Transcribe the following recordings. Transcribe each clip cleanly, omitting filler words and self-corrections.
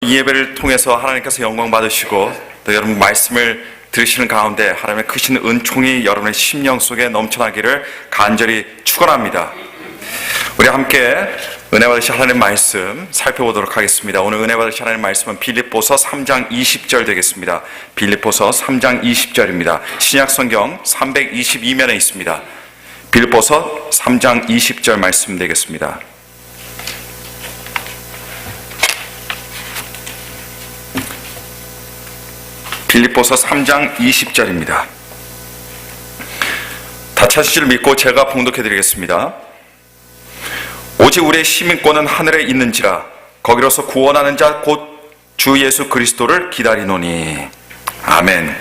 이 예배를 통해서 하나님께서 영광 받으시고 또 여러분 말씀을 들으시는 가운데 하나님의 크신 은총이 여러분의 심령 속에 넘쳐나기를 간절히 축원합니다. 우리 함께 은혜 받으실 하나님의 말씀 살펴보도록 하겠습니다. 오늘 은혜 받으실 하나님의 말씀은 빌립보서 3장 20절 되겠습니다. 빌립보서 3장 20절입니다. 신약성경 322면에 있습니다. 빌립보서 3장 20절 말씀 되겠습니다. 빌립보서 3장 20절입니다. 다 찾으실 줄 믿고 제가 봉독해 드리겠습니다. 오직 우리의 시민권은 하늘에 있는지라 거기로서 구원하는 자 곧 주 예수 그리스도를 기다리노니. 아멘.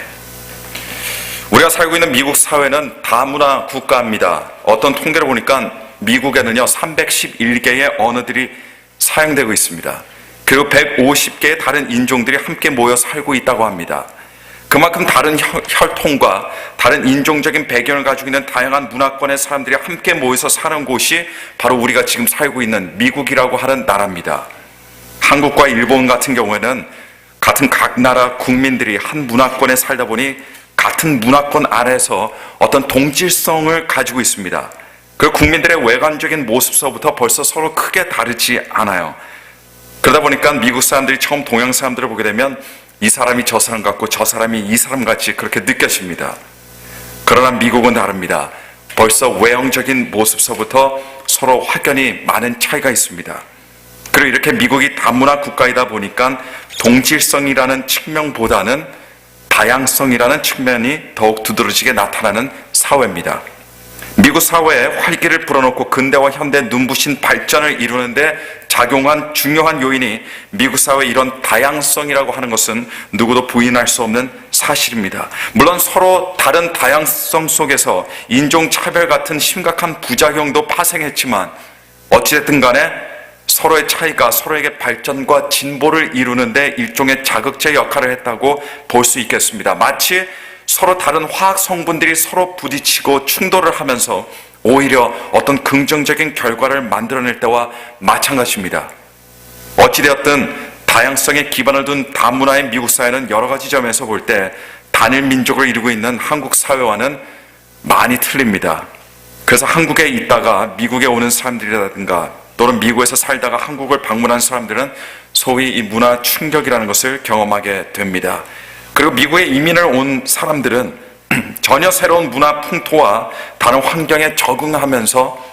우리가 살고 있는 미국 사회는 다문화 국가입니다. 어떤 통계를 보니까 미국에는요 311개의 언어들이 사용되고 있습니다. 그리고 150개의 다른 인종들이 함께 모여 살고 있다고 합니다. 그만큼 다른 혈통과 다른 인종적인 배경을 가지고 있는 다양한 문화권의 사람들이 함께 모여서 사는 곳이 바로 우리가 지금 살고 있는 미국이라고 하는 나라입니다. 한국과 일본 같은 경우에는 같은 각 나라 국민들이 한 문화권에 살다 보니 같은 문화권 아래에서 어떤 동질성을 가지고 있습니다. 그 국민들의 외관적인 모습서부터 벌써 서로 크게 다르지 않아요. 그러다 보니까 미국 사람들이 처음 동양 사람들을 보게 되면 이 사람이 저 사람 같고 저 사람이 이 사람 같이 그렇게 느껴집니다. 그러나 미국은 다릅니다. 벌써 외형적인 모습서부터 서로 확연히 많은 차이가 있습니다. 그리고 이렇게 미국이 다문화 국가이다 보니까 동질성이라는 측면보다는 다양성이라는 측면이 더욱 두드러지게 나타나는 사회입니다. 미국 사회에 활기를 불어넣고 근대와 현대 눈부신 발전을 이루는데 작용한 중요한 요인이 미국 사회의 이런 다양성이라고 하는 것은 누구도 부인할 수 없는 사실입니다. 물론 서로 다른 다양성 속에서 인종차별 같은 심각한 부작용도 파생했지만 어찌됐든 간에 서로의 차이가 서로에게 발전과 진보를 이루는데 일종의 자극제 역할을 했다고 볼 수 있겠습니다. 마치 서로 다른 화학 성분들이 서로 부딪히고 충돌을 하면서 오히려 어떤 긍정적인 결과를 만들어낼 때와 마찬가지입니다. 어찌되었든 다양성에 기반을 둔 다문화의 미국 사회는 여러 가지 점에서 볼 때 단일 민족을 이루고 있는 한국 사회와는 많이 틀립니다. 그래서 한국에 있다가 미국에 오는 사람들이라든가 또는 미국에서 살다가 한국을 방문한 사람들은 소위 이 문화 충격이라는 것을 경험하게 됩니다. 그리고 미국에 이민을 온 사람들은 전혀 새로운 문화 풍토와 다른 환경에 적응하면서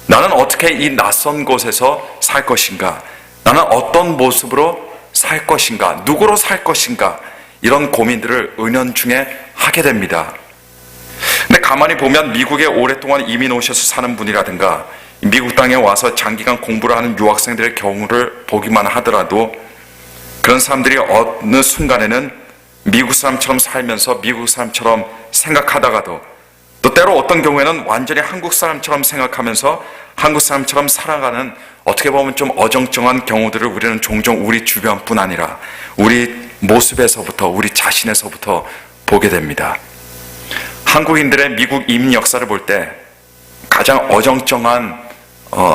나는 어떻게 이 낯선 곳에서 살 것인가? 나는 어떤 모습으로 살 것인가? 누구로 살 것인가? 이런 고민들을 은연중에 하게 됩니다. 근데 가만히 보면 미국에 오랫동안 이민 오셔서 사는 분이라든가 미국 땅에 와서 장기간 공부를 하는 유학생들의 경우를 보기만 하더라도 그런 사람들이 어느 순간에는 미국 사람처럼 살면서 미국 사람처럼 생각하다가도 또 때로 어떤 경우에는 완전히 한국 사람처럼 생각하면서 한국 사람처럼 살아가는 어떻게 보면 좀 어정쩡한 경우들을 우리는 종종 우리 주변뿐 아니라 우리 모습에서부터 우리 자신에서부터 보게 됩니다. 한국인들의 미국 이민 역사를 볼 때 가장 어정쩡한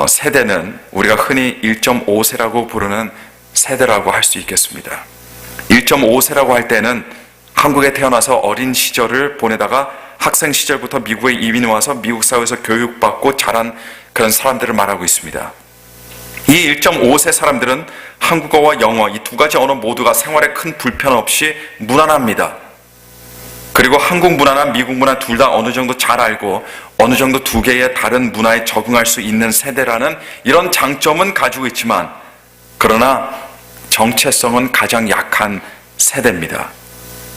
세대는 우리가 흔히 1.5세라고 부르는 세대라고 할 수 있겠습니다. 1.5세라고 할 때는 한국에 태어나서 어린 시절을 보내다가 학생 시절부터 미국에 이민 와서 미국 사회에서 교육받고 자란 그런 사람들을 말하고 있습니다. 이 1.5세 사람들은 한국어와 영어 이 두 가지 언어 모두가 생활에 큰 불편 없이 무난합니다. 그리고 한국 문화나 미국 문화 둘 다 어느 정도 잘 알고 어느 정도 두 개의 다른 문화에 적응할 수 있는 세대라는 이런 장점은 가지고 있지만 그러나 정체성은 가장 약한 세대입니다.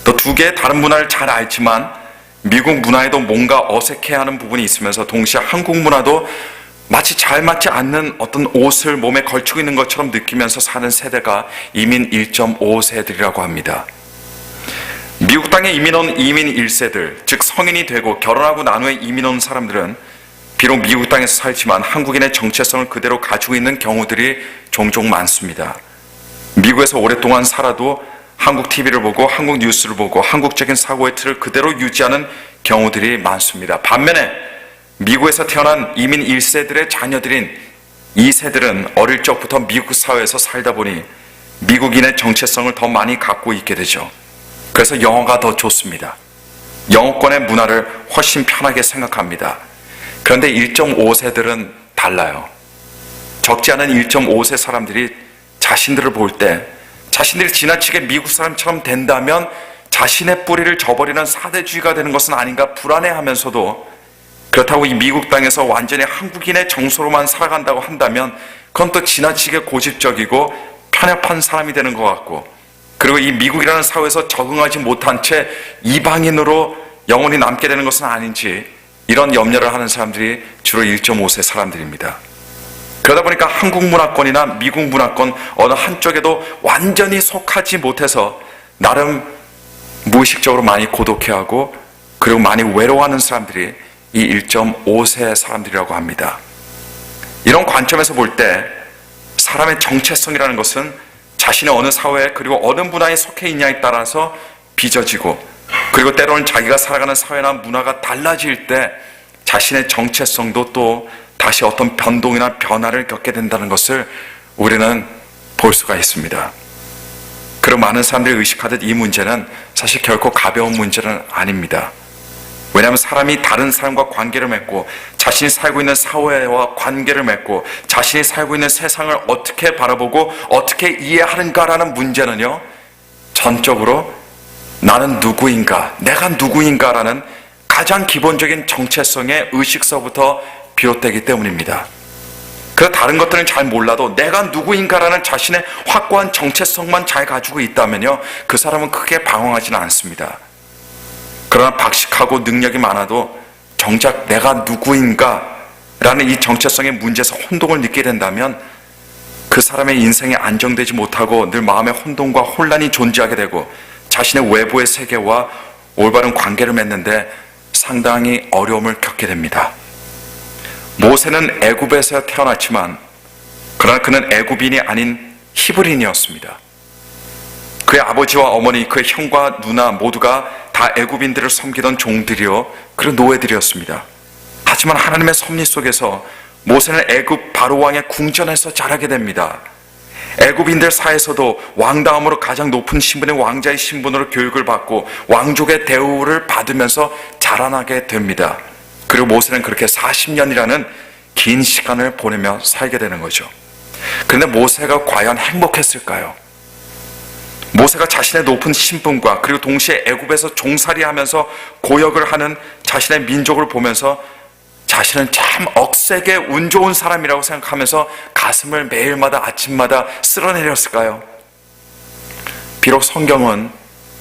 또 두 개의 다른 문화를 잘 알지만 미국 문화에도 뭔가 어색해하는 부분이 있으면서 동시에 한국 문화도 마치 잘 맞지 않는 어떤 옷을 몸에 걸치고 있는 것처럼 느끼면서 사는 세대가 이민 1.5세들이라고 합니다. 미국 땅에 이민 온 이민 1세들, 즉 성인이 되고 결혼하고 난 후에 이민 온 사람들은 비록 미국 땅에서 살지만 한국인의 정체성을 그대로 가지고 있는 경우들이 종종 많습니다. 미국에서 오랫동안 살아도 한국 TV를 보고 한국 뉴스를 보고 한국적인 사고의 틀을 그대로 유지하는 경우들이 많습니다. 반면에 미국에서 태어난 이민 1세들의 자녀들인 이 세들은 어릴 적부터 미국 사회에서 살다 보니 미국인의 정체성을 더 많이 갖고 있게 되죠. 그래서 영어가 더 좋습니다. 영어권의 문화를 훨씬 편하게 생각합니다. 그런데 1.5세들은 달라요. 적지 않은 1.5세 사람들이 자신들을 볼 때 자신들이 지나치게 미국 사람처럼 된다면 자신의 뿌리를 저버리는 사대주의가 되는 것은 아닌가 불안해하면서도, 그렇다고 이 미국 땅에서 완전히 한국인의 정서로만 살아간다고 한다면 그건 또 지나치게 고집적이고 편협한 사람이 되는 것 같고, 그리고 이 미국이라는 사회에서 적응하지 못한 채 이방인으로 영원히 남게 되는 것은 아닌지, 이런 염려를 하는 사람들이 주로 1.5세 사람들입니다. 그러다 보니까 한국 문화권이나 미국 문화권 어느 한쪽에도 완전히 속하지 못해서 나름 무의식적으로 많이 고독해하고 그리고 많이 외로워하는 사람들이 이 1.5세 사람들이라고 합니다. 이런 관점에서 볼 때 사람의 정체성이라는 것은 자신의 어느 사회 그리고 어느 문화에 속해 있냐에 따라서 빚어지고, 그리고 때로는 자기가 살아가는 사회나 문화가 달라질 때 자신의 정체성도 또 다시 어떤 변동이나 변화를 겪게 된다는 것을 우리는 볼 수가 있습니다. 그리고 많은 사람들이 의식하듯 이 문제는 사실 결코 가벼운 문제는 아닙니다. 왜냐하면 사람이 다른 사람과 관계를 맺고 자신이 살고 있는 사회와 관계를 맺고 자신이 살고 있는 세상을 어떻게 바라보고 어떻게 이해하는가라는 문제는요, 전적으로 나는 누구인가, 내가 누구인가라는 가장 기본적인 정체성의 의식서부터 비롯되기 때문입니다. 그 다른 것들은 잘 몰라도 내가 누구인가라는 자신의 확고한 정체성만 잘 가지고 있다면요, 그 사람은 크게 방황하지는 않습니다. 그러나 박식하고 능력이 많아도 정작 내가 누구인가라는 이 정체성의 문제에서 혼동을 느끼게 된다면 그 사람의 인생이 안정되지 못하고 늘 마음의 혼동과 혼란이 존재하게 되고 자신의 외부의 세계와 올바른 관계를 맺는데 상당히 어려움을 겪게 됩니다. 모세는 애굽에서 태어났지만 그러나 그는 애굽인이 아닌 히브리인이었습니다. 그의 아버지와 어머니, 그의 형과 누나 모두가 다 애굽인들을 섬기던 종들이요, 그리고 노예들이었습니다. 하지만 하나님의 섭리 속에서 모세는 애굽 바로 왕의 궁전에서 자라게 됩니다. 애굽인들 사이에서도 왕다움으로 가장 높은 신분의 왕자의 신분으로 교육을 받고 왕족의 대우를 받으면서 자라나게 됩니다. 그리고 모세는 그렇게 40년이라는 긴 시간을 보내며 살게 되는 거죠. 그런데 모세가 과연 행복했을까요? 모세가 자신의 높은 신분과 그리고 동시에 애굽에서 종살이하면서 고역을 하는 자신의 민족을 보면서 자신은 참 억세게 운 좋은 사람이라고 생각하면서 가슴을 매일마다 아침마다 쓸어내렸을까요? 비록 성경은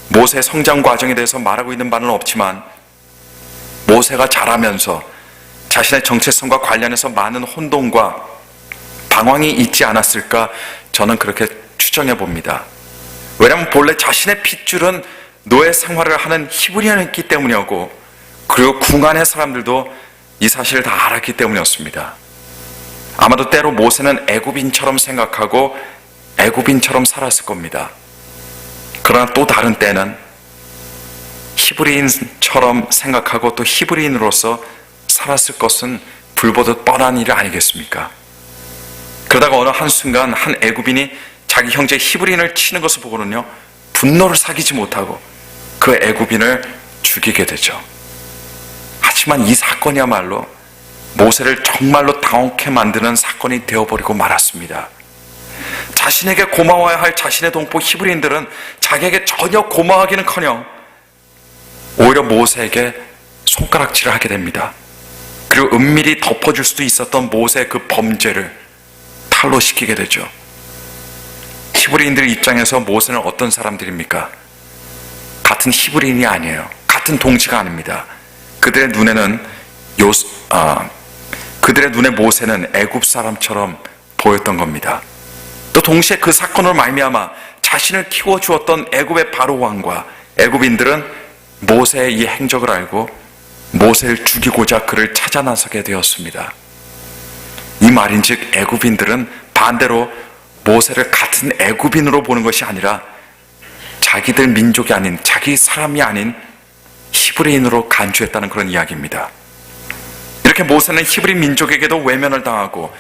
모세의 성장 과정에 대해서 말하고 있는 바는 없지만 모세가 자라면서 자신의 정체성과 관련해서 많은 혼동과 방황이 있지 않았을까, 저는 그렇게 추정해 봅니다. 왜냐하면 본래 자신의 핏줄은 노예 생활을 하는 히브리인이었기 때문이었고, 그리고 궁안의 사람들도 이 사실을 다 알았기 때문이었습니다. 아마도 때로 모세는 애굽인처럼 생각하고 애굽인처럼 살았을 겁니다. 그러나 또 다른 때는 히브리인처럼 생각하고 또 히브리인으로서 살았을 것은 불보듯 뻔한 일 아니겠습니까? 그러다가 어느 한순간 한 애굽인이 자기 형제 히브리인을 치는 것을 보고는요, 분노를 사기지 못하고 그 애굽인을 죽이게 되죠. 하지만 이 사건이야말로 모세를 정말로 당혹해 만드는 사건이 되어버리고 말았습니다. 자신에게 고마워야 할 자신의 동포 히브리인들은 자기에게 전혀 고마워하기는커녕 오히려 모세에게 손가락질을 하게 됩니다. 그리고 은밀히 덮어줄 수도 있었던 모세의 그 범죄를 탄로시키게 되죠. 히브리인들 입장에서 모세는 어떤 사람들입니까? 같은 히브리인이 아니에요. 같은 동지가 아닙니다. 그들의 눈에 모세는 애굽 사람처럼 보였던 겁니다. 또 동시에 그 사건으로 말미암아 자신을 키워주었던 애굽의 바로 왕과 애굽인들은 모세의 이 행적을 알고 모세를 죽이고자 그를 찾아 나서게 되었습니다. 이 말인즉 애굽인들은 반대로 모세를 같은 애굽인으로 보는 것이 아니라 자기들 민족이 아닌, 자기 사람이 아닌 히브리인으로 간주했다는 그런 이야기입니다. 이렇게 모세는 히브리 민족에게도 외면을 당하고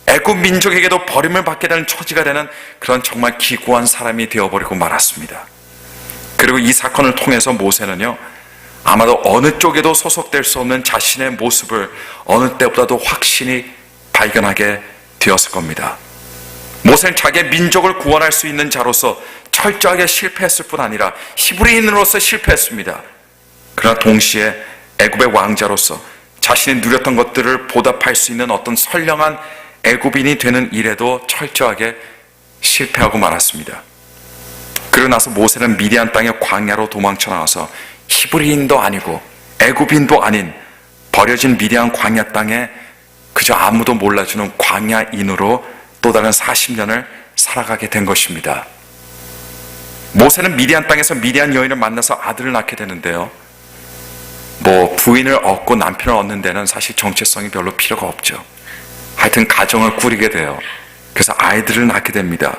애굽 민족에게도 버림을 받게 되는 처지가 되는 그런 정말 기구한 사람이 되어버리고 말았습니다. 그리고 이 사건을 통해서 모세는요, 아마도 어느 쪽에도 소속될 수 없는 자신의 모습을 어느 때보다도 확실히 발견하게 되었을 겁니다. 모세는 자기의 민족을 구원할 수 있는 자로서 철저하게 실패했을 뿐 아니라 히브리인으로서 실패했습니다. 그러나 동시에 애굽의 왕자로서 자신이 누렸던 것들을 보답할 수 있는 어떤 선량한 애굽인이 되는 일에도 철저하게 실패하고 말았습니다. 그러고 나서 모세는 미디안 땅의 광야로 도망쳐 나와서 히브리인도 아니고 애굽인도 아닌 버려진 미디안 광야 땅에 그저 아무도 몰라주는 광야인으로 또 다른 40년을 살아가게 된 것입니다. 모세는 미디안 땅에서 미디안 여인을 만나서 아들을 낳게 되는데요, 부인을 얻고 남편을 얻는 데는 사실 정체성이 별로 필요가 없죠. 하여튼 가정을 꾸리게 돼요. 그래서 아이들을 낳게 됩니다.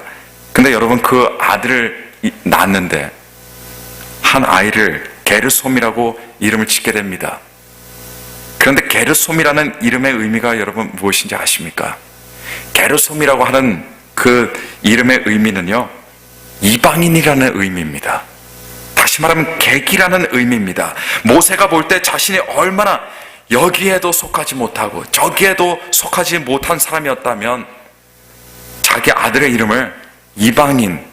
근데 여러분, 그 아들을 낳았는데 한 아이를 게르솜이라고 이름을 짓게 됩니다. 그런데 게르솜이라는 이름의 의미가 여러분 무엇인지 아십니까? 게르솜이라고 하는 그 이름의 의미는요, 이방인이라는 의미입니다. 다시 말하면 객이라는 의미입니다. 모세가 볼 때 자신이 얼마나 여기에도 속하지 못하고 저기에도 속하지 못한 사람이었다면 자기 아들의 이름을 이방인,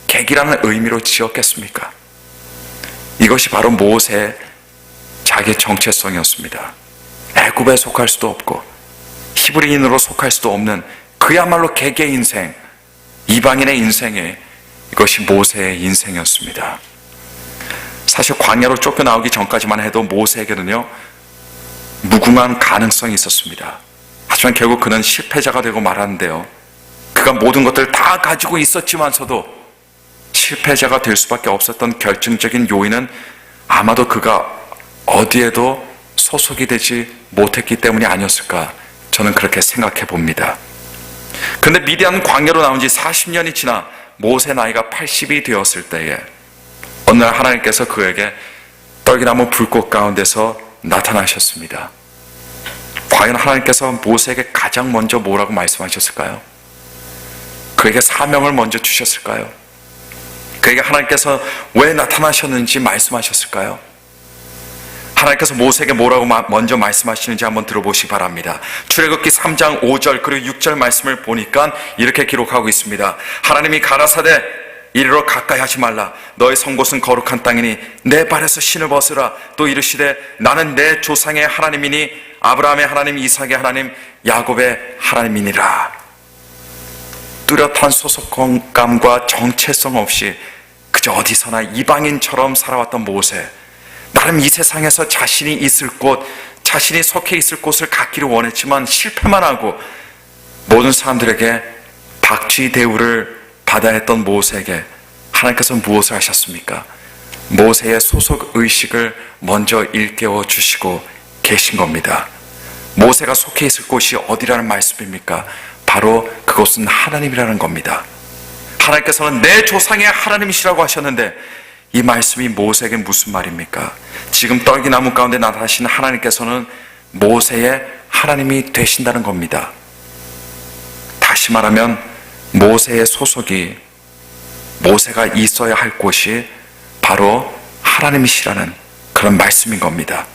객이라는 의미로 지었겠습니까? 이것이 바로 모세의 자기의 정체성이었습니다. 애굽에 속할 수도 없고 히브리인으로 속할 수도 없는 그야말로 객의 인생, 이방인의 인생에 이것이 모세의 인생이었습니다. 사실 광야로 쫓겨나오기 전까지만 해도 모세에게는요, 무궁한 가능성이 있었습니다. 하지만 결국 그는 실패자가 되고 말았는데요, 그가 모든 것들을 다 가지고 있었지만서도 실패자가 될 수밖에 없었던 결정적인 요인은 아마도 그가 어디에도 소속이 되지 못했기 때문이 아니었을까, 저는 그렇게 생각해 봅니다. 그런데 미디안 광야로 나온 지 40년이 지나 모세 나이가 80이 되었을 때에 어느 날 하나님께서 그에게 떨기나무 불꽃 가운데서 나타나셨습니다. 과연 하나님께서 모세에게 가장 먼저 뭐라고 말씀하셨을까요? 그에게 사명을 먼저 주셨을까요? 그에게 하나님께서 왜 나타나셨는지 말씀하셨을까요? 하나님께서 모세에게 뭐라고 먼저 말씀하시는지 한번 들어보시기 바랍니다. 출애굽기 3장 5절 그리고 6절 말씀을 보니까 이렇게 기록하고 있습니다. 하나님이 가라사대 이리로 가까이 하지 말라. 너의 선 곳은 거룩한 땅이니 내 발에서 신을 벗으라. 또 이르시되 나는 내 조상의 하나님이니 아브라함의 하나님, 이삭의 하나님, 야곱의 하나님이니라. 뚜렷한 소속감과 정체성 없이 그저 어디서나 이방인처럼 살아왔던 모세, 나름 이 세상에서 자신이 있을 곳, 자신이 속해 있을 곳을 갖기를 원했지만 실패만 하고 모든 사람들에게 박쥐 대우를 받아야 했던 모세에게 하나님께서 무엇을 하셨습니까? 모세의 소속 의식을 먼저 일깨워 주시고 계신 겁니다. 모세가 속해 있을 곳이 어디라는 말씀입니까? 바로 그곳은 하나님이라는 겁니다. 하나님께서는 내 조상의 하나님이시라고 하셨는데 이 말씀이 모세에게 무슨 말입니까? 지금 떨기나무 가운데 나타나신 하나님께서는 모세의 하나님이 되신다는 겁니다. 다시 말하면 모세의 소속이, 모세가 있어야 할 곳이 바로 하나님이시라는 그런 말씀인 겁니다.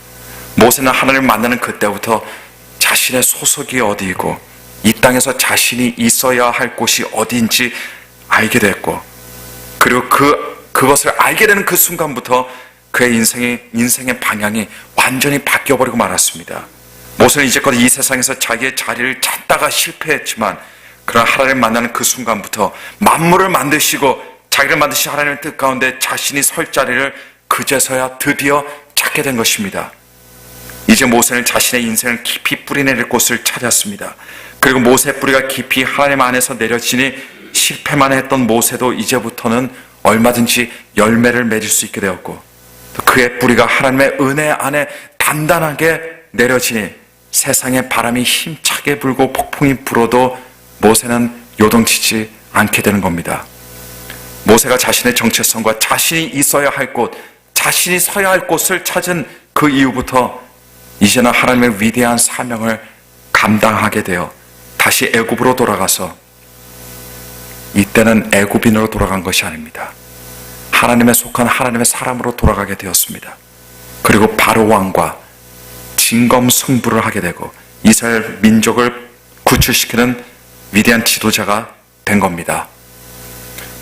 모세는 하나님을 만나는 그때부터 자신의 소속이 어디이고 이 땅에서 자신이 있어야 할 곳이 어디인지 알게 됐고, 그리고 그것을 알게 되는 그 순간부터 그의 인생의 방향이 완전히 바뀌어버리고 말았습니다. 모세는 이제껏 이 세상에서 자기의 자리를 찾다가 실패했지만, 그러나 하나님을 만나는 그 순간부터 만물을 만드시고 자기를 만드신 하나님의 뜻 가운데 자신이 설 자리를 그제서야 드디어 찾게 된 것입니다. 이제 모세는 자신의 인생을 깊이 뿌리내릴 곳을 찾았습니다. 그리고 모세의 뿌리가 깊이 하나님 안에서 내려지니 실패만 했던 모세도 이제부터는 얼마든지 열매를 맺을 수 있게 되었고, 또 그의 뿌리가 하나님의 은혜 안에 단단하게 내려지니 세상에 바람이 힘차게 불고 폭풍이 불어도 모세는 요동치지 않게 되는 겁니다. 모세가 자신의 정체성과 자신이 있어야 할 곳, 자신이 서야 할 곳을 찾은 그 이후부터 이제는 하나님의 위대한 사명을 감당하게 되어 다시 애굽으로 돌아가서 이때는 애굽인으로 돌아간 것이 아닙니다. 하나님에 속한 하나님의 사람으로 돌아가게 되었습니다. 그리고 바로 왕과 진검승부를 하게 되고 이스라엘 민족을 구출시키는 위대한 지도자가 된 겁니다.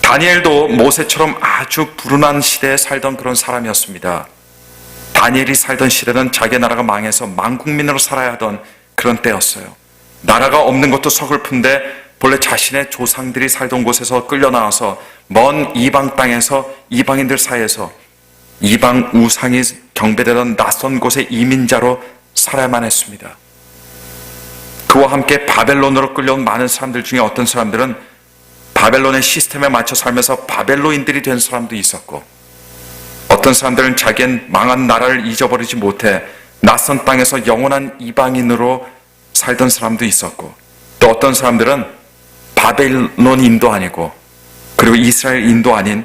다니엘도 모세처럼 아주 불운한 시대에 살던 그런 사람이었습니다. 다니엘이 살던 시대는 자기 나라가 망해서 망국민으로 살아야 하던 그런 때였어요. 나라가 없는 것도 서글픈데 본래 자신의 조상들이 살던 곳에서 끌려나와서 먼 이방 땅에서 이방인들 사이에서 이방 우상이 경배되던 낯선 곳의 이민자로 살아야만 했습니다. 그와 함께 바벨론으로 끌려온 많은 사람들 중에 어떤 사람들은 바벨론의 시스템에 맞춰 살면서 바벨로인들이 된 사람도 있었고, 어떤 사람들은 자기는 망한 나라를 잊어버리지 못해 낯선 땅에서 영원한 이방인으로 살던 사람도 있었고, 또 어떤 사람들은 바벨론인도 아니고 그리고 이스라엘인도 아닌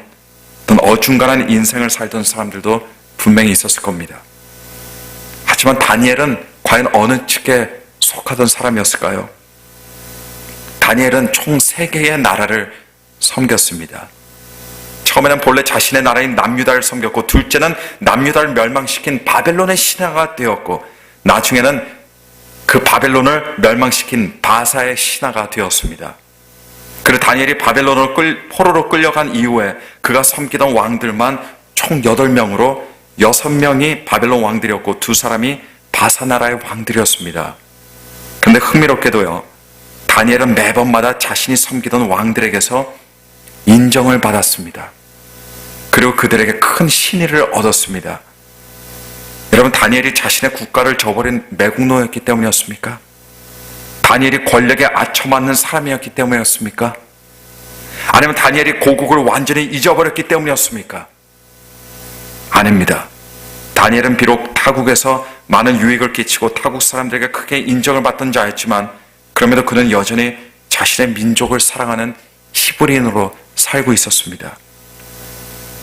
어떤 어중간한 인생을 살던 사람들도 분명히 있었을 겁니다. 하지만 다니엘은 과연 어느 측에 속하던 사람이었을까요? 다니엘은 총 3개의 나라를 섬겼습니다. 처음에는 본래 자신의 나라인 남유다를 섬겼고, 둘째는 남유다를 멸망시킨 바벨론의 신하가 되었고, 나중에는 그 바벨론을 멸망시킨 바사의 신하가 되었습니다. 그리고 다니엘이 바벨론으로 포로로 끌려간 이후에 그가 섬기던 왕들만 총 8명으로 6명이 바벨론 왕들이었고 2사람이 바사 나라의 왕들이었습니다. 그런데 흥미롭게도요, 다니엘은 매번마다 자신이 섬기던 왕들에게서 인정을 받았습니다. 그리고 그들에게 큰 신의를 얻었습니다. 여러분, 다니엘이 자신의 국가를 저버린 매국노였기 때문이었습니까? 다니엘이 권력에 아쳐맞는 사람이었기 때문이었습니까? 아니면 다니엘이 고국을 완전히 잊어버렸기 때문이었습니까? 아닙니다. 다니엘은 비록 타국에서 많은 유익을 끼치고 타국 사람들에게 크게 인정을 받던 자였지만, 그럼에도 그는 여전히 자신의 민족을 사랑하는 히브리인으로 살고 있었습니다.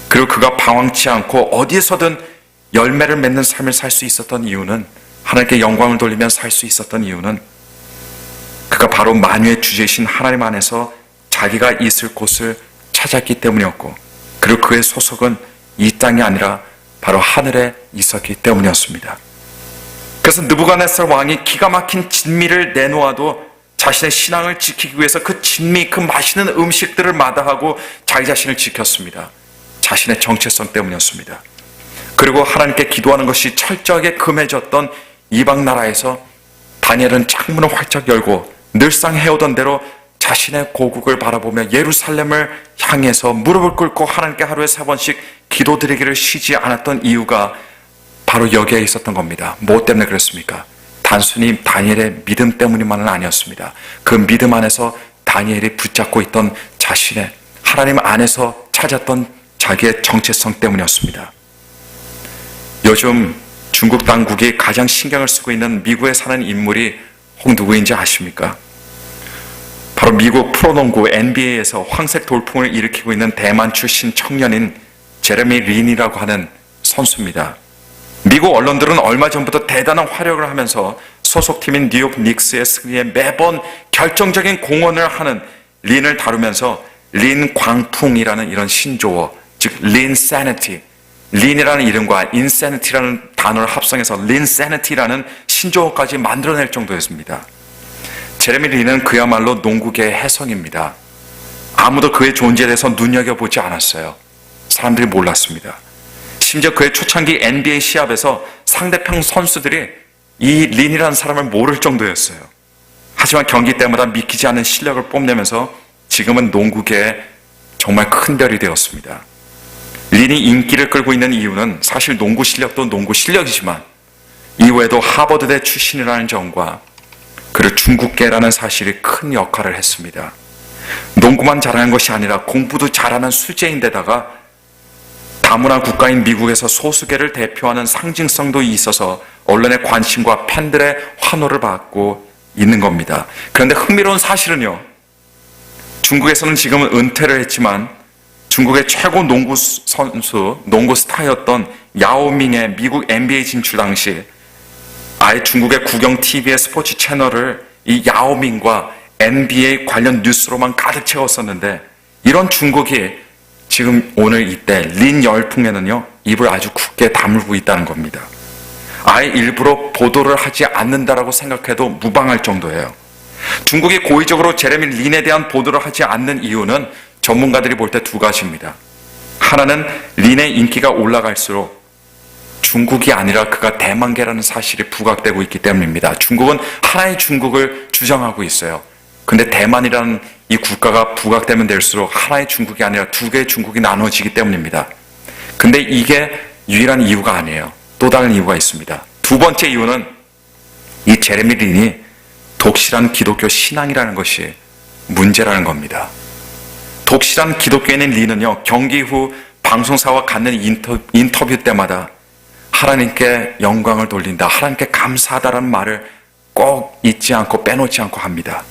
그리고 그가 방황치 않고 어디에서든 열매를 맺는 삶을 살 수 있었던 이유는, 하나님께 영광을 돌리며 살 수 있었던 이유는 그가 바로 만유의 주제이신 하나님 안에서 자기가 있을 곳을 찾았기 때문이었고, 그리고 그의 소속은 이 땅이 아니라 바로 하늘에 있었기 때문이었습니다. 그래서 느부갓네살 왕이 기가 막힌 진미를 내놓아도 자신의 신앙을 지키기 위해서 그 진미, 그 맛있는 음식들을 마다하고 자기 자신을 지켰습니다. 자신의 정체성 때문이었습니다. 그리고 하나님께 기도하는 것이 철저하게 금해졌던 이방 나라에서 다니엘은 창문을 활짝 열고 늘상 해오던 대로 자신의 고국을 바라보며 예루살렘을 향해서 무릎을 꿇고 하나님께 하루에 3번씩 기도드리기를 쉬지 않았던 이유가 바로 여기에 있었던 겁니다. 뭐 때문에 그랬습니까? 단순히 다니엘의 믿음 때문만은 아니었습니다. 그 믿음 안에서 다니엘이 붙잡고 있던 자신의 하나님 안에서 찾았던 자기의 정체성 때문이었습니다. 요즘 중국 당국이 가장 신경을 쓰고 있는 미국에 사는 인물이 혹 누구인지 아십니까? 바로 미국 프로농구 NBA에서 황색 돌풍을 일으키고 있는 대만 출신 청년인 제레미 린이라고 하는 선수입니다. 미국 언론들은 얼마 전부터 대단한 활약을 하면서 소속팀인 뉴욕 닉스의 승리에 매번 결정적인 공헌을 하는 린을 다루면서 린 광풍이라는 이런 신조어, 즉 린세니티, 린이라는 이름과 인세니티라는 단어를 합성해서 린세니티라는 신조어까지 만들어낼 정도였습니다. 제레미 린은 그야말로 농구계의 혜성입니다. 아무도 그의 존재에 대해서 눈여겨보지 않았어요. 사람들이 몰랐습니다. 심지어 그의 초창기 NBA 시합에서 상대편 선수들이 이 린이라는 사람을 모를 정도였어요. 하지만 경기 때마다 믿기지 않는 실력을 뽐내면서 지금은 농구계에 정말 큰 별이 되었습니다. 린이 인기를 끌고 있는 이유는 사실 농구 실력도 농구 실력이지만 이후에도 하버드대 출신이라는 점과 그리고 중국계라는 사실이 큰 역할을 했습니다. 농구만 잘하는 것이 아니라 공부도 잘하는 수재인데다가 다문화 국가인 미국에서 소수계를 대표하는 상징성도 있어서 언론의 관심과 팬들의 환호를 받고 있는 겁니다. 그런데 흥미로운 사실은요, 중국에서는 지금은 은퇴를 했지만 중국의 최고 농구 선수, 농구 스타였던 야오밍의 미국 NBA 진출 당시 아예 중국의 국영 TV의 스포츠 채널을 이 야오밍과 NBA 관련 뉴스로만 가득 채웠었는데 이런 중국이 지금 오늘 이때 린 열풍에는요 입을 아주 굳게 다물고 있다는 겁니다. 아예 일부러 보도를 하지 않는다라고 생각해도 무방할 정도예요. 중국이 고의적으로 제레미 린에 대한 보도를 하지 않는 이유는 전문가들이 볼 때 두 가지입니다. 하나는 린의 인기가 올라갈수록 중국이 아니라 그가 대만계라는 사실이 부각되고 있기 때문입니다. 중국은 하나의 중국을 주장하고 있어요. 근데 대만이라는 이 국가가 부각되면 될수록 하나의 중국이 아니라 두 개의 중국이 나눠지기 때문입니다. 근데 이게 유일한 이유가 아니에요. 또 다른 이유가 있습니다. 두 번째 이유는 이 제레미 린이 독실한 기독교 신앙이라는 것이 문제라는 겁니다. 독실한 기독교인인 린은요, 경기 후 방송사와 갖는 인터뷰 때마다 하나님께 영광을 돌린다, 하나님께 감사하다라는 말을 꼭 잊지 않고 빼놓지 않고 합니다.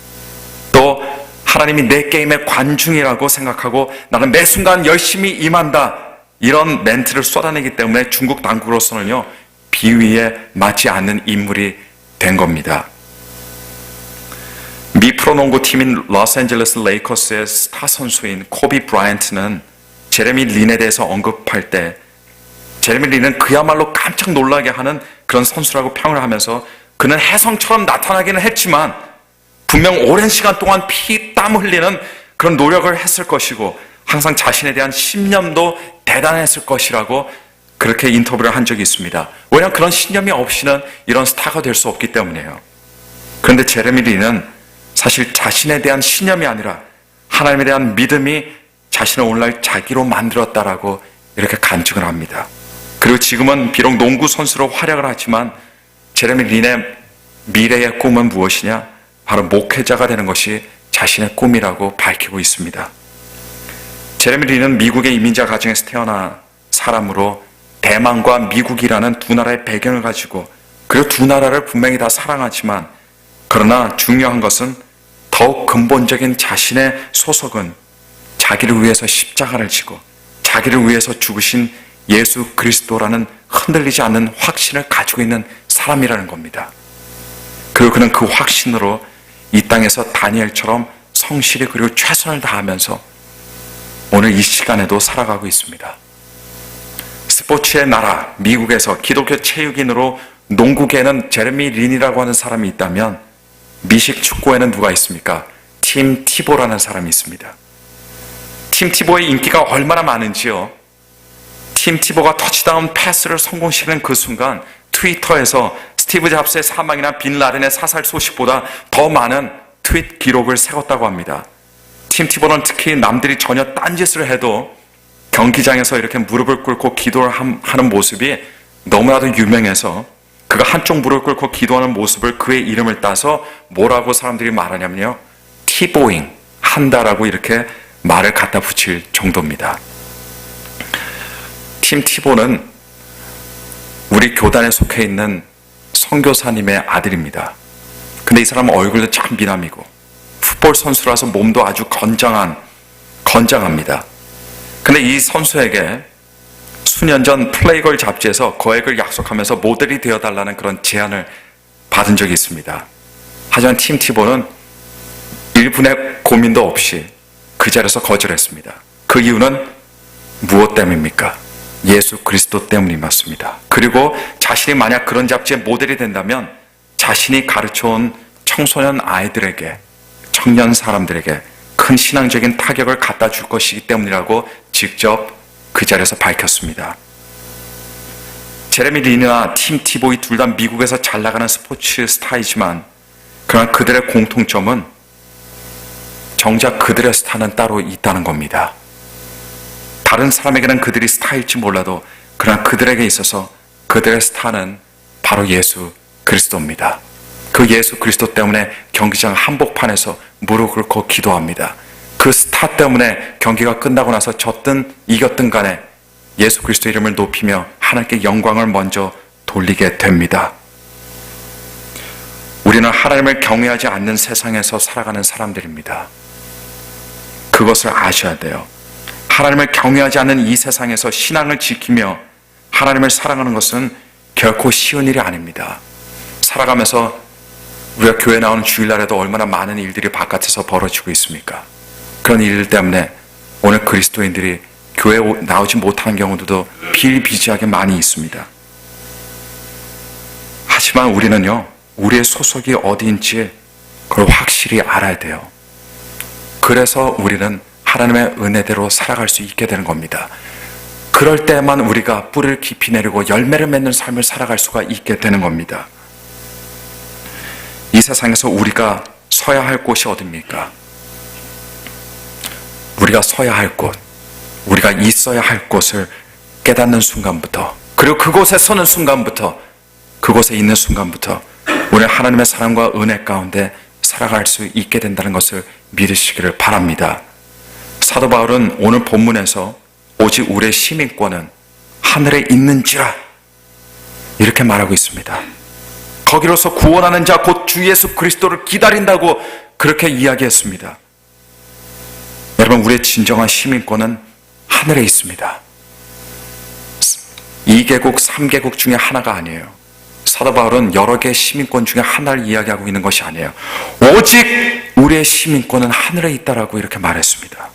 또 하나님이 내 게임의 관중이라고 생각하고 나는 매 순간 열심히 임한다, 이런 멘트를 쏟아내기 때문에 중국 당국으로서는요 비위에 맞지 않는 인물이 된 겁니다. 미 프로농구팀인 로스앤젤레스 레이커스의 스타 선수인 코비 브라이언트는 제레미 린에 대해서 언급할 때 제레미 린은 그야말로 깜짝 놀라게 하는 그런 선수라고 평을 하면서 그는 혜성처럼 나타나기는 했지만 분명 오랜 시간 동안 피, 땀 흘리는 그런 노력을 했을 것이고 항상 자신에 대한 신념도 대단했을 것이라고 그렇게 인터뷰를 한 적이 있습니다. 왜냐하면 그런 신념이 없이는 이런 스타가 될 수 없기 때문이에요. 그런데 제레미 린은 사실 자신에 대한 신념이 아니라 하나님에 대한 믿음이 자신을 오늘날 자기로 만들었다라고 이렇게 간증을 합니다. 그리고 지금은 비록 농구 선수로 활약을 하지만 제레미 린의 미래의 꿈은 무엇이냐? 바로 목회자가 되는 것이 자신의 꿈이라고 밝히고 있습니다. 제레미 린은 미국의 이민자 가정에서 태어난 사람으로 대만과 미국이라는 두 나라의 배경을 가지고 그리고 두 나라를 분명히 다 사랑하지만 그러나 중요한 것은 더욱 근본적인 자신의 소속은 자기를 위해서 십자가를 지고 자기를 위해서 죽으신 예수 그리스도라는 흔들리지 않는 확신을 가지고 있는 사람이라는 겁니다. 그리고 그는 그 확신으로 이 땅에서 다니엘처럼 성실히 그리고 최선을 다하면서 오늘 이 시간에도 살아가고 있습니다. 스포츠의 나라 미국에서 기독교 체육인으로 농구계에는 제레미 린이라고 하는 사람이 있다면 미식 축구에는 누가 있습니까? 팀 티보라는 사람이 있습니다. 팀 티보의 인기가 얼마나 많은지요. 팀 티보가 터치다운 패스를 성공시키는 그 순간 트위터에서 스티브 잡스의 사망이나 빈 라덴의 사살 소식보다 더 많은 트윗 기록을 세웠다고 합니다. 팀 티보는 특히 남들이 전혀 딴짓을 해도 경기장에서 이렇게 무릎을 꿇고 기도를 하는 모습이 너무나도 유명해서 그가 한쪽 무릎을 꿇고 기도하는 모습을 그의 이름을 따서 뭐라고 사람들이 말하냐면요, 티보잉 한다라고 이렇게 말을 갖다 붙일 정도입니다. 팀 티보는 우리 교단에 속해 있는 선교사님의 아들입니다. 근데 이 사람은 얼굴도 참 미남이고 풋볼 선수라서 몸도 아주 건장합니다. 근데 이 선수에게 수년 전 플레이걸 잡지에서 거액을 약속하면서 모델이 되어달라는 그런 제안을 받은 적이 있습니다. 하지만 팀 티보는 1분의 고민도 없이 그 자리에서 거절했습니다. 그 이유는 무엇 때문입니까? 예수 그리스도 때문이 맞습니다. 그리고 자신이 만약 그런 잡지의 모델이 된다면 자신이 가르쳐온 청소년 아이들에게, 청년 사람들에게 큰 신앙적인 타격을 갖다 줄 것이기 때문이라고 직접 그 자리에서 밝혔습니다. 제레미 린이나 팀 티보이 둘 다 미국에서 잘 나가는 스포츠 스타이지만 그러나 그들의 공통점은 정작 그들의 스타는 따로 있다는 겁니다. 다른 사람에게는 그들이 스타일지 몰라도 그러나 그들에게 있어서 그들의 스타는 바로 예수 그리스도입니다. 그 예수 그리스도 때문에 경기장 한복판에서 무릎 꿇고 기도합니다. 그 스타 때문에 경기가 끝나고 나서 졌든 이겼든 간에 예수 그리스도 이름을 높이며 하나님께 영광을 먼저 돌리게 됩니다. 우리는 하나님을 경외하지 않는 세상에서 살아가는 사람들입니다. 그것을 아셔야 돼요. 하나님을 경외하지 않는 이 세상에서 신앙을 지키며 하나님을 사랑하는 것은 결코 쉬운 일이 아닙니다. 살아가면서 우리가 교회 나오는 주일날에도 얼마나 많은 일들이 바깥에서 벌어지고 있습니까? 그런 일 때문에 오늘 그리스도인들이 교회에 나오지 못하는 경우도 비일비재하게 많이 있습니다. 하지만 우리는요, 우리의 소속이 어디인지 그걸 확실히 알아야 돼요. 그래서 우리는 하나님의 은혜대로 살아갈 수 있게 되는 겁니다. 그럴 때만 우리가 뿌리를 깊이 내리고 열매를 맺는 삶을 살아갈 수가 있게 되는 겁니다. 이 세상에서 우리가 서야 할 곳이 어딥니까? 우리가 서야 할 곳, 우리가 있어야 할 곳을 깨닫는 순간부터, 그리고 그곳에 서는 순간부터, 그곳에 있는 순간부터 우리는 하나님의 사랑과 은혜 가운데 살아갈 수 있게 된다는 것을 믿으시기를 바랍니다. 사도 바울은 오늘 본문에서 오직 우리의 시민권은 하늘에 있는지라 이렇게 말하고 있습니다. 거기로서 구원하는 자 곧 주 예수 그리스도를 기다린다고 그렇게 이야기했습니다. 여러분, 우리의 진정한 시민권은 하늘에 있습니다. 2개국, 3개국 중에 하나가 아니에요. 사도 바울은 여러 개의 시민권 중에 하나를 이야기하고 있는 것이 아니에요. 오직 우리의 시민권은 하늘에 있다라고 이렇게 말했습니다.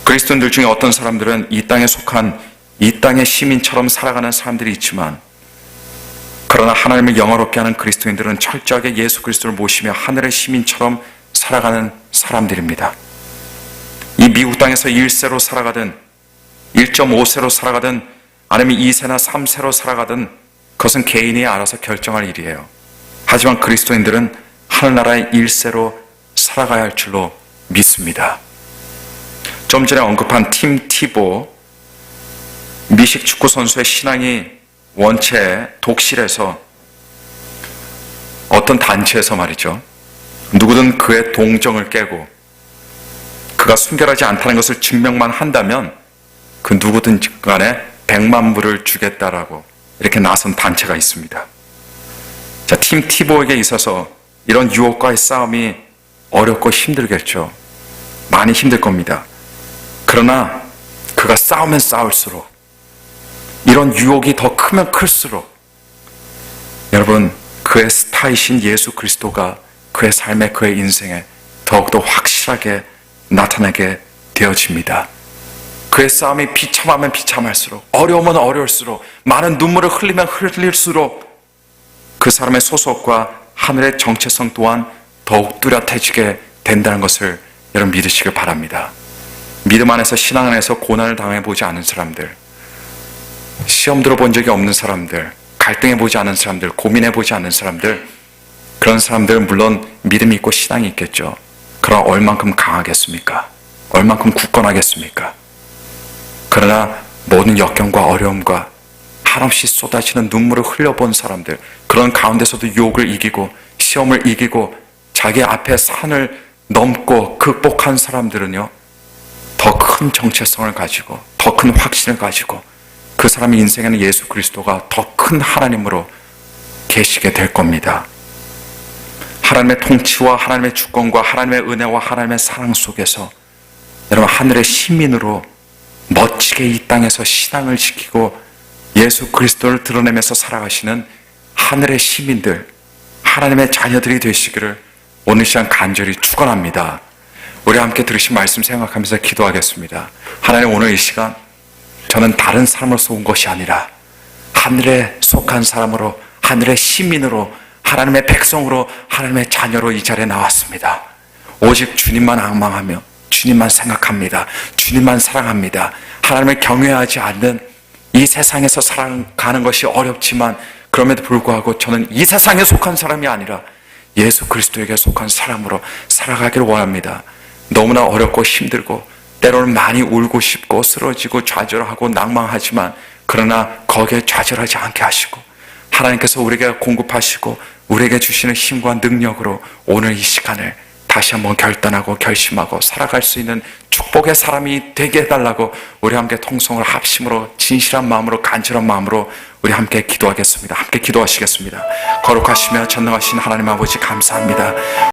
그리스도인들 중에 어떤 사람들은 이 땅에 속한 이 땅의 시민처럼 살아가는 사람들이 있지만, 그러나 하나님을 영화롭게 하는 그리스도인들은 철저하게 예수 그리스도를 모시며 하늘의 시민처럼 살아가는 사람들입니다. 이 미국 땅에서 1세로 살아가든 1.5세로 살아가든 아니면 2세나 3세로 살아가든 그것은 개인이 알아서 결정할 일이에요. 하지만 그리스도인들은 하늘나라의 1세로 살아가야 할 줄로 믿습니다. 좀 전에 언급한 팀 티보, 미식 축구 선수의 신앙이 원체 독실해서 어떤 단체에서 말이죠, 누구든 그의 동정을 깨고 그가 순결하지 않다는 것을 증명만 한다면 그 누구든지 간에 100만 불을 주겠다라고 이렇게 나선 단체가 있습니다. 자, 팀 티보에게 있어서 이런 유혹과의 싸움이 어렵고 힘들겠죠. 많이 힘들 겁니다. 그러나 그가 싸우면 싸울수록, 이런 유혹이 더 크면 클수록 여러분, 그의 스타이신 예수 그리스도가 그의 삶에, 그의 인생에 더욱더 확실하게 나타나게 되어집니다. 그의 싸움이 비참하면 비참할수록, 어려우면 어려울수록, 많은 눈물을 흘리면 흘릴수록 그 사람의 소속과 하늘의 정체성 또한 더욱 뚜렷해지게 된다는 것을 여러분 믿으시길 바랍니다. 믿음 안에서, 신앙 안에서 고난을 당해보지 않은 사람들, 시험 들어본 적이 없는 사람들, 갈등해보지 않은 사람들, 고민해보지 않은 사람들, 그런 사람들은 물론 믿음이 있고 신앙이 있겠죠. 그러나 얼만큼 강하겠습니까? 얼만큼 굳건하겠습니까? 그러나 모든 역경과 어려움과 한없이 쏟아지는 눈물을 흘려본 사람들, 그런 가운데서도 유혹을 이기고 시험을 이기고 자기 앞에 산을 넘고 극복한 사람들은요, 더 큰 정체성을 가지고, 더 큰 확신을 가지고 그 사람의 인생에는 예수 그리스도가 더 큰 하나님으로 계시게 될 겁니다. 하나님의 통치와 하나님의 주권과 하나님의 은혜와 하나님의 사랑 속에서 여러분, 하늘의 시민으로 멋지게 이 땅에서 신앙을 지키고 예수 그리스도를 드러내면서 살아가시는 하늘의 시민들, 하나님의 자녀들이 되시기를 오늘 시간 간절히 축원합니다. 우리 함께 들으신 말씀 생각하면서 기도하겠습니다. 하나님, 오늘 이 시간 저는 다른 사람으로서 온 것이 아니라 하늘에 속한 사람으로, 하늘의 시민으로, 하나님의 백성으로, 하나님의 자녀로 이 자리에 나왔습니다. 오직 주님만 앙망하며 주님만 생각합니다. 주님만 사랑합니다. 하나님을 경외하지 않는 이 세상에서 살아가는 것이 어렵지만, 그럼에도 불구하고 저는 이 세상에 속한 사람이 아니라 예수 그리스도에게 속한 사람으로 살아가기를 원합니다. 너무나 어렵고 힘들고 때로는 많이 울고 싶고 쓰러지고 좌절하고 낭망하지만, 그러나 거기에 좌절하지 않게 하시고 하나님께서 우리에게 공급하시고 우리에게 주시는 힘과 능력으로 오늘 이 시간을 다시 한번 결단하고 결심하고 살아갈 수 있는 축복의 사람이 되게 해달라고 우리 함께 통성을 합심으로, 진실한 마음으로, 간절한 마음으로 우리 함께 기도하겠습니다. 함께 기도하시겠습니다. 거룩하시며 전능하신 하나님 아버지, 감사합니다.